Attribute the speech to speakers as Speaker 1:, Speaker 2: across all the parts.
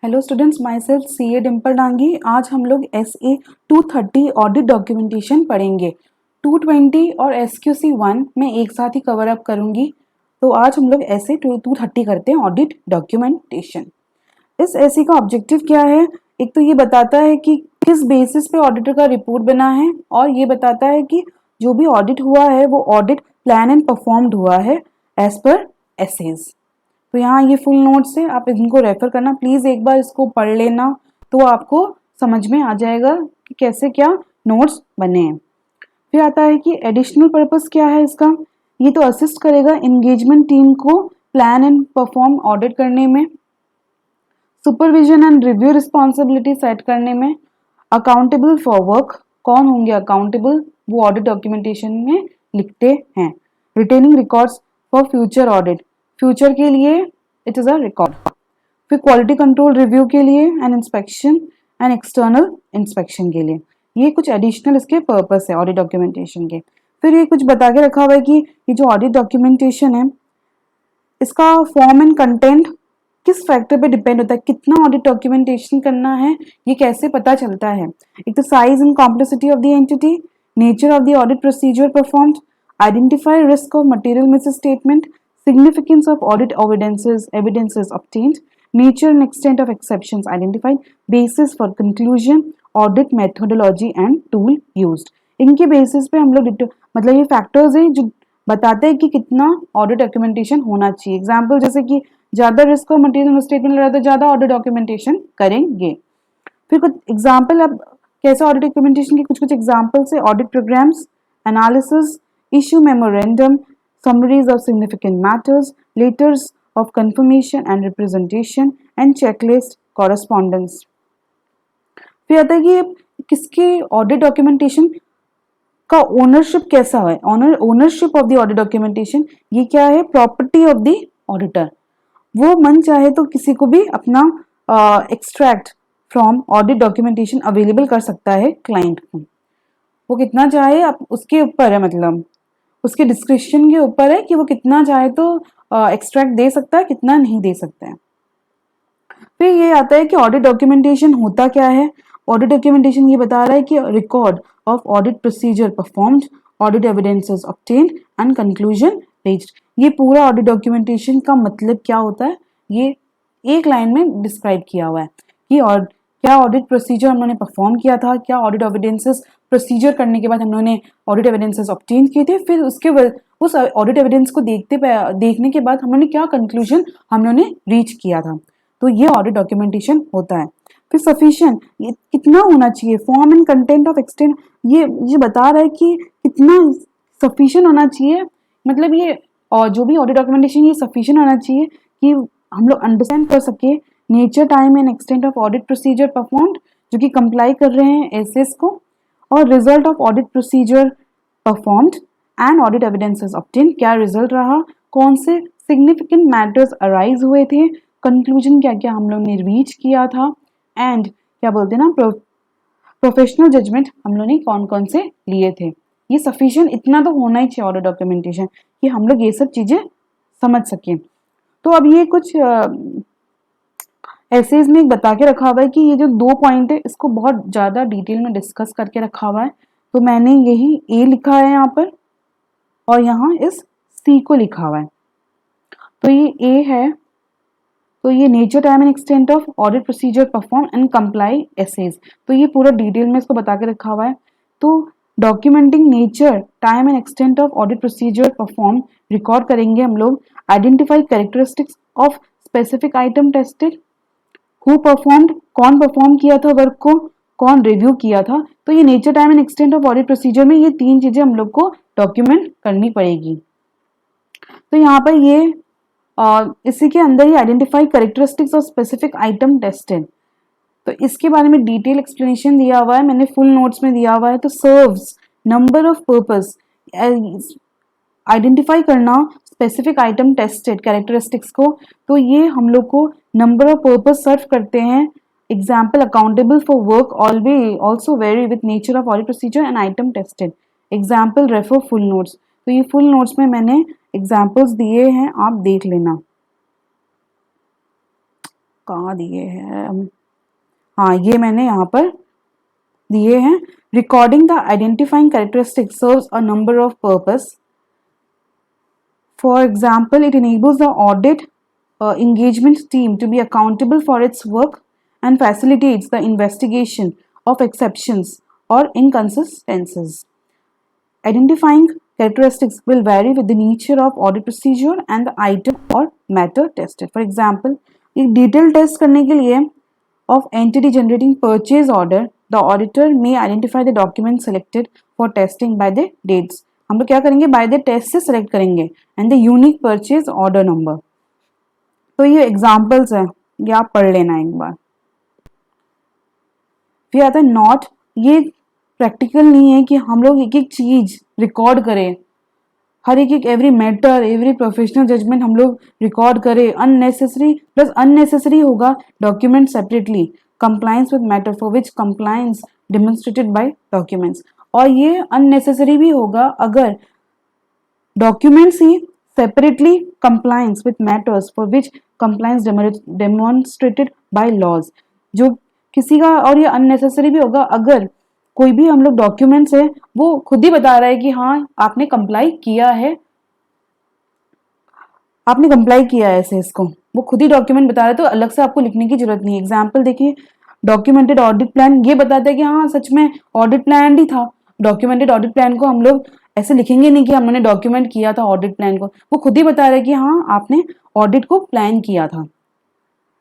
Speaker 1: Hello students, my self सी ए डिम्पल डांगी। आज हम लोग SA 230 ऑडिट डॉक्यूमेंटेशन पढ़ेंगे। 220 और SQC 1 मैं एक साथ ही कवर अप करूंगी। तो आज हम लोग SA 230 करते हैं, ऑडिट डॉक्यूमेंटेशन। इस SA का ऑब्जेक्टिव क्या है? एक तो ये बताता है कि किस बेसिस पे ऑडिटर का रिपोर्ट बना है, और ये बताता है कि जो भी ऑडिट हुआ है वो ऑडिट प्लान एंड परफॉर्म्ड हुआ है एज पर एसेज। तो यहाँ ये फुल नोट्स है, आप इनको रेफर करना प्लीज़, एक बार इसको पढ़ लेना तो आपको समझ में आ जाएगा कि कैसे क्या नोट्स बने हैं। फिर आता है कि एडिशनल पर्पस क्या है इसका। ये तो असिस्ट करेगा एंगेजमेंट टीम को प्लान एंड परफॉर्म ऑडिट करने में, supervision and review responsibility set करने में, अकाउंटेबल फॉर वर्क, कौन होंगे अकाउंटेबल, वो ऑडिट डॉक्यूमेंटेशन में लिखते हैं। Retaining records for future audit, future के लिए इट इज़ अ रिकॉर्ड। फिर क्वालिटी कंट्रोल रिव्यू के लिए and inspection and external inspection के लिए। ये कुछ एडिशनल इसके पर्पस है ऑडिट डॉक्यूमेंटेशन के। फिर ये कुछ बता के रखा हुआ है कि ये जो ऑडिट डॉक्यूमेंटेशन है इसका फॉर्म एंड कंटेंट किस फैक्टर पे डिपेंड होता है, कितना ऑडिट डॉक्यूमेंटेशन करना है ये कैसे पता चलता है। एक तो size and complexity of the entity, nature of the audit procedure performed, identify risk of material misstatement, significance of audit evidences obtained, nature and extent of exceptions identified, basis for conclusion, audit methodology and tool used। इनके basis पे हम लोग मतलब ये factors हैं जो बताते हैं कि कितना ऑडिट डॉक्यूमेंटेशन होना चाहिए। एग्जाम्पल जैसे कि ज़्यादा रिस्क और मटेरियल स्टेटमेंट लगा तो ज़्यादा ऑडिट डॉक्यूमेंटेशन करेंगे। फिर कुछ एग्जाम्पल, अब कैसे ऑडिट डॉक्यूमेंटेशन के कुछ एग्जाम्पल्स है। Audit programmes, analysis, issue memorandum, summaries of significant matters, letters of confirmation and representation, and checklist correspondence। फिर आता है कि किसके ऑडिट डॉक्यूमेंटेशन का ओनरशिप कैसा है। Ownership of the audit documentation ये क्या है, प्रॉपर्टी ऑफ द ऑडिटर। वो मन चाहे तो किसी को भी अपना extract from audit documentation available कर सकता है क्लाइंट को। वो कितना चाहे आप उसके ऊपर है, मतलब उसके डिस्क्रिप्शन के ऊपर है कि वो कितना चाहे तो एक्सट्रैक्ट दे सकता है, कितना नहीं दे सकता है। फिर ये आता है कि ऑडिट डॉक्यूमेंटेशन होता क्या है। ऑडिट डॉक्यूमेंटेशन ये बता रहा है कि record of audit procedure performed, audit evidences obtained and conclusion reached. ये पूरा ऑडिट डॉक्यूमेंटेशन का मतलब क्या होता है ये एक लाइन में डिस्क्राइब किया हुआ है कि और क्या ऑडिट प्रोसीजर हम लोगों ने परफॉर्म किया था, क्या ऑडिट एविडेंसेस प्रोसीजर करने के बाद हम लोगों ने ऑडिट एविडेंसेस ऑब्टेन किए थे, फिर उसके उस ऑडिट एविडेंस को देखने के बाद हम लोगों ने क्या कंक्लूजन हम लोगों ने रीच किया था। तो ये ऑडिट डॉक्यूमेंटेशन होता है। फिर सफिशिएंट, ये कितना होना चाहिए, form and content of extent, ये बता रहा है कि कितना सफिशिएंट होना चाहिए। मतलब ये और जो भी ऑडिट डॉक्यूमेंटेशन ये सफिशिएंट होना चाहिए कि हम लोग अंडरस्टैंड कर सके nature, time and extent of audit procedure performed, जो कि कंप्लाई कर रहे हैं एसएस को, और result of audit procedure performed and audit evidences obtain, क्या रिजल्ट रहा, कौन से सिग्निफिकेंट मैटर्स अराइज हुए थे, कंक्लूजन क्या क्या हम लोग ने रीच किया था, एंड क्या बोलते हैं ना प्रोफेशनल जजमेंट हम लोग ने कौन कौन से लिए थे। ये सफिशिएंट इतना तो होना ही चाहिए ऑडिट डॉक्यूमेंटेशन कि हम लोग ये सब चीजें समझ सकें। तो अब ये कुछ ऐसे इसमें बता के रखा हुआ है कि ये जो 2 पॉइंट है इसको बहुत ज़्यादा डिटेल में डिस्कस करके रखा हुआ है। तो मैंने यही ए लिखा है यहाँ पर और यहाँ इस सी को लिखा हुआ है। तो ये ए है, तो ये nature, time and extent of audit procedure perform and comply एसेज, तो ये पूरा डिटेल में इसको बता के रखा हुआ है। तो documenting nature, time and extent of audit procedure perform record करेंगे हम लोग। Identify characteristics of specific item tested, who performed, कौन परफॉर्म किया था वर्क को, कौन रिव्यू किया था। तो ये nature, time and extent of audit procedure में ये 3 चीजें हम लोग को डॉक्यूमेंट करनी पड़ेगी। तो यहाँ पर ये इसी के अंदर ही identify characteristics of specific item tested, तो इसके बारे में डिटेल एक्सप्लेनेशन दिया हुआ है, मैंने फुल नोट्स में दिया हुआ है। तो serves number of purpose, identify करना स्पेसिफिक आइटम टेस्टेड कैरेक्टरिस्टिक्स को, तो ये हम लोग को नंबर ऑफ पर्पस सर्व करते हैं। Example, accountable for work always also very with nature of audit procedure and item tested. Example refer full notes, तो ये फुल नोट्स में मैंने एग्जाम्पल्स दिए हैं, आप देख लेना। कहाँ दिए हैं, हाँ ये मैंने यहाँ पर दिए हैं। Recording the identifying characteristic serves a number of purpose. For example, it enables the audit engagement team to be accountable for its work and facilitates the investigation of exceptions or inconsistencies. Identifying characteristics will vary with the nature of audit procedure and the item or matter tested. For example, एक detail test करने के लिए of entity generating purchase order, the auditor may identify the document selected for testing by the dates. हम लोग क्या करेंगे, by the test से select करेंगे and the unique purchase order number. तो ये एग्जांपल्स हैं, ये आप पढ़ लेना एक बार. फिर आता है नॉट. ये प्रैक्टिकल नहीं है कि हम लोग एक एक चीज रिकॉर्ड करें, हर एक every matter every professional judgement हम लोग रिकॉर्ड करें. अननेसेसरी प्लस अननेसेसरी होगा document separately. Compliance with matter for which compliance demonstrated by documents. और ये अननेसेसरी भी होगा अगर डॉक्यूमेंट्स ही separately compliance with matters for which compliance demonstrated by laws. जो किसी का, और ये अननेसेसरी भी होगा अगर कोई भी हम लोग डॉक्यूमेंट्स है वो खुद ही बता रहा है कि हाँ आपने कंप्लाई किया है, आपने कंप्लाई किया है ऐसे, इसको वो खुद ही डॉक्यूमेंट बता रहा है तो अलग से आपको लिखने की जरूरत नहीं है. एग्जाम्पल देखिए, डॉक्यूमेंटेड ऑडिट प्लान ये बताता है कि हाँ सच में ऑडिट प्लान ही था. डॉक्यूमेंटेड ऑडिट प्लान को हम लोग ऐसे लिखेंगे नहीं कि हमने डॉक्यूमेंट किया था ऑडिट प्लान को, वो खुद ही बता रहा है कि हाँ आपने ऑडिट को प्लान किया था.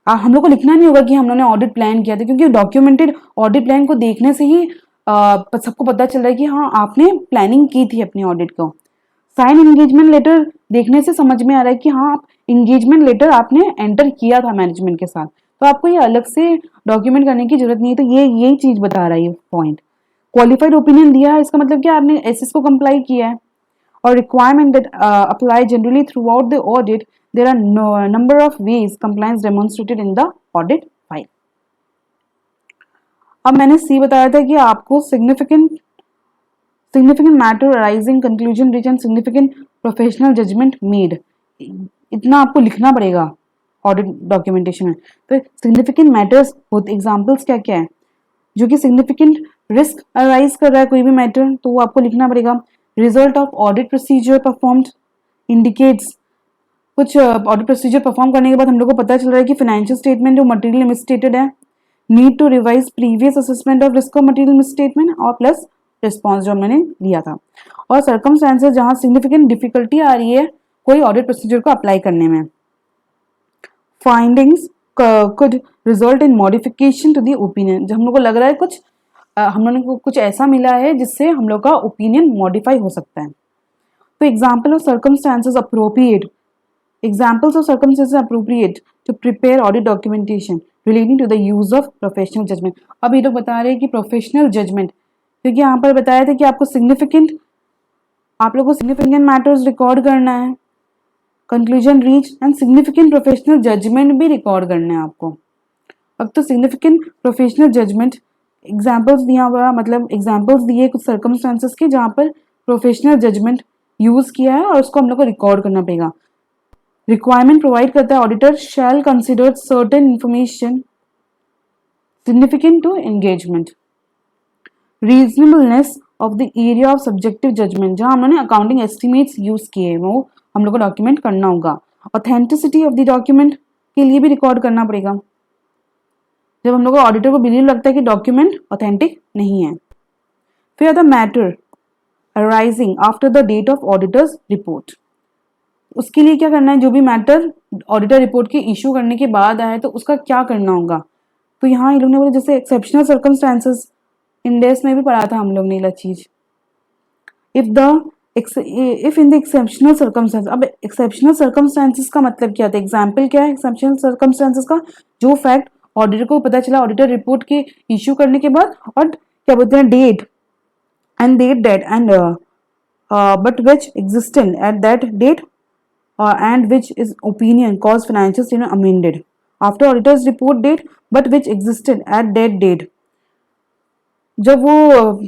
Speaker 1: हम लोग को लिखना नहीं होगा कि हम लोगों ने ऑडिट प्लान किया था, क्योंकि डॉक्यूमेंटेड ऑडिट प्लान को देखने से ही सबको पता चल रहा है कि हाँ आपने प्लानिंग की थी अपनी ऑडिट को. साइन इंगेजमेंट लेटर देखने से समझ में आ रहा है कि हाँ आप इंगेजमेंट लेटर आपने एंटर किया था मैनेजमेंट के साथ, तो आपको ये अलग से डॉक्यूमेंट करने की जरूरत नहीं है. तो ये यही चीज बता रहा है ये पॉइंट. क्वालिफाइड ओपिनियन दिया है, इसका मतलब क्या आपने एसएस को कंप्लाई किया है. और requirement that apply generally throughout the audit, there are number of ways compliance demonstrated in the audit file. अब मैंने सी बताया था कि आपको significant matter arising conclusion reach and significant professional judgement made, इतना आपको लिखना पड़ेगा ऑडिट डॉक्यूमेंटेशन में. तो सिग्निफिकेंट मैटर्स एग्जांपल्स क्या क्या है, जो कि सिग्निफिकेंट रिस्क अराइज कर रहा है कोई भी मैटर, तो वो आपको लिखना पड़ेगा. Result of audit procedure performed indicates, कुछ ऑडिट प्रोसीजर परफॉर्म करने के बाद हम लोग को पता चल रहा है कि फाइनेंशियल स्टेटमेंट जो मटेरियल मिसस्टेटेड है, need to revise previous assessment of risk of material misstatement और प्लस रिस्पॉन्स जो मैंने लिया था. और सर्कमस्टेंसेस जहां सिग्निफिकेंट डिफिकल्टी आ रही है कोई ऑडिट प्रोसीजर को अप्लाई करने में. Findings could result in modification to the opinion, जब हम लोग को लग रहा है कुछ हम लोगों को कुछ ऐसा मिला है जिससे हम लोग का ओपिनियन मॉडिफाई हो सकता है. तो example of circumstances appropriate, examples of circumstances appropriate to prepare audit documentation relating to the use of professional judgement. अब ये लोग बता रहे हैं कि प्रोफेशनल जजमेंट, क्योंकि यहाँ पर बताया था कि आपको आप लोग को सिग्निफिकेंट मैटर्स रिकॉर्ड करना है, conclusion reach and significant professional judgement भी रिकॉर्ड करना है आपको. अब तो सिग्निफिकेंट प्रोफेशनल जजमेंट एग्जांपल्स दिया हुआ, मतलब एग्जांपल्स दिए कुछ सर्कमस्टांसेस के जहाँ पर प्रोफेशनल जजमेंट यूज किया है और उसको हम लोग को रिकॉर्ड करना पड़ेगा. रिक्वायरमेंट प्रोवाइड करता है auditor shall consider certain information significant to engagement. Reasonableness of the area of subjective judgement, जहाँ हम लोगों ने अकाउंटिंग एस्टिमेट्स यूज किए वो हम लोग को डॉक्यूमेंट करना होगा. ऑथेंटिसिटी ऑफ द डॉक्यूमेंट के लिए भी रिकॉर्ड करना पड़ेगा, जब हम लोग को ऑडिटर को बिलीव लगता है कि डॉक्यूमेंट ऑथेंटिक नहीं है. फिर आता matter arising after the date of auditor's report, उसके लिए क्या करना है, जो भी मैटर ऑडिटर रिपोर्ट के इशू करने के बाद आया है तो उसका क्या करना होगा. तो यहाँ ये लोग ने बोला जैसे एक्सेप्शनल सर्कमस्टांसेस, इंडेक्स में भी पढ़ा था हम लोग ने ये चीज. If in the exceptional circumstance, अब एक्सेप्शनल सर्कमस्टांसेस का मतलब क्या होता है, एग्जाम्पल क्या है एक्सेप्शनल सर्कमस्टांसेस का, जो फैक्ट ऑडिटर को पता चला ऑडिटर रिपोर्ट के इश्यू करने के बाद, और क्या बोलते हैं date and but which existent at that date and which is opinion cause financial statement amended after auditor's report date but which existent at that date. जब वो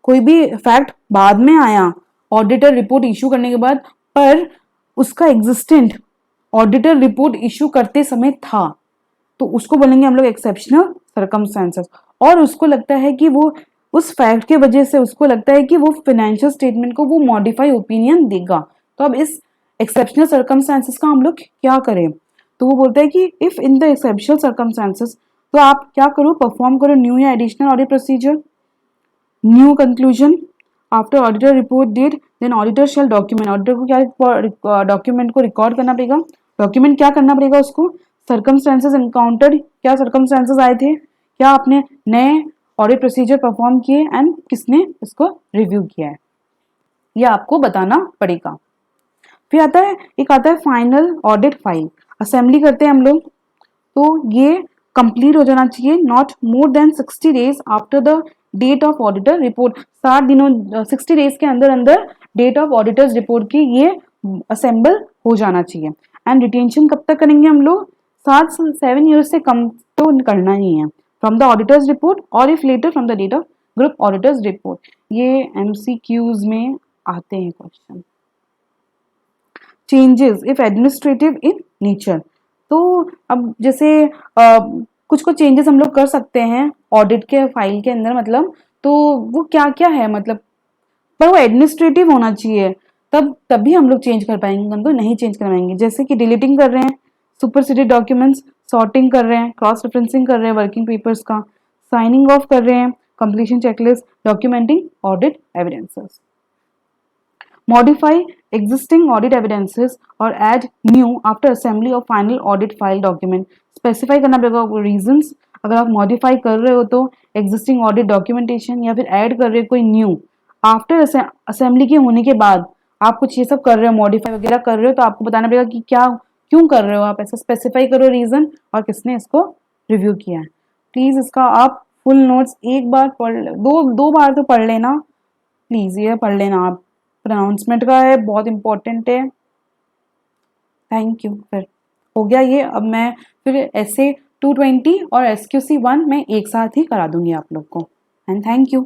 Speaker 1: कोई भी फैक्ट बाद में आया ऑडिटर रिपोर्ट इशू करने के बाद, पर उसका एग्जिस्टेंट ऑडिटर रिपोर्ट इशू करते समय था, तो उसको बोलेंगे हम लोग एक्सेप्शनल सर्कमस्टेंसेस। और उसको लगता है कि वो उस फैक्ट के वजह से उसको लगता है कि वो फाइनेंशियल स्टेटमेंट को वो मॉडिफाई ओपिनियन देगा। तो अब इस एक्सेप्शनल सर्कमस्टेंसेस का हम लोग क्या करें? तो वो बोलता है कि if in the exceptional circumstances, तो आप क्या करो, परफॉर्म करो न्यू या additional audit procedure. New conclusion after auditor report date, then auditor shall document. Auditor को क्या डॉक्यूमेंट को रिकॉर्ड करना पड़ेगा। डॉक्यूमेंट क्या करना पड़ेगा उसको? सर्कमस्टेंसेस एनकाउंटर्ड, क्या सर्कमस्टेंसेस आए थे, क्या आपने नए ऑडिट प्रोसीजर परफॉर्म किए एंड किसने इसको रिव्यू किया है, ये आपको बताना पड़ेगा। फिर आता है फाइनल ऑडिट फाइल। असेंबली करते हैं हम लोग, तो ये कंप्लीट हो जाना चाहिए not more than 60 days after the date of auditor report. 60 दिनों 60 डेज के अंदर अंदर डेट ऑफ ऑडिटर्स रिपोर्ट की ये असेंबल हो जाना चाहिए। एंड रिटेंशन कब तक करेंगे हम लोग? 7 ईयर्स से कम तो करना ही है फ्रॉम द ऑडिटर्स रिपोर्ट, और if later from the date of group auditor's report. ये MCQs में आते हैं question. Changes if administrative in nature, तो अब जैसे कुछ कुछ चेंजेस हम लोग कर सकते हैं ऑडिट के फाइल के अंदर, मतलब तो वो क्या क्या है, मतलब पर वो एडमिनिस्ट्रेटिव होना चाहिए, तभी हम लोग चेंज कर पाएंगे, हम तो नहीं चेंज करवाएंगे। जैसे कि डिलीटिंग कर रहे हैं सुपरसीडेड डॉक्यूमेंट्स, सॉर्टिंग कर रहे हैं, क्रॉस रेफरेंसिंग कर रहे हैं वर्किंग पेपर्स का, साइनिंग ऑफ कर रहे हैं, completion checklist, documenting audit evidences. Modify existing audit evidences or add new after assembly of final audit file document. Specify करना पड़ेगा reasons। अगर आप modify कर रहे हो तो existing audit documentation, या फिर add कर रहे हो कोई new after assembly के होने के बाद आप कुछ ये सब कर रहे हो, modify वगैरह कर रहे हो, तो आपको बताना पड़ेगा कि क्या क्यों कर रहे हो आप ऐसा। स्पेसिफाई करो रीजन और किसने इसको रिव्यू किया है। प्लीज इसका आप फुल नोट्स एक बार पढ़, दो बार तो पढ़ लेना प्लीज, ये पढ़ लेना आप। प्रोनाउंसमेंट का है, बहुत इंपॉर्टेंट है। Thank you. फिर हो गया ये। अब मैं फिर ऐसे 220 और SQC 1 में एक साथ ही करा दूंगी आप लोग को। And thank you.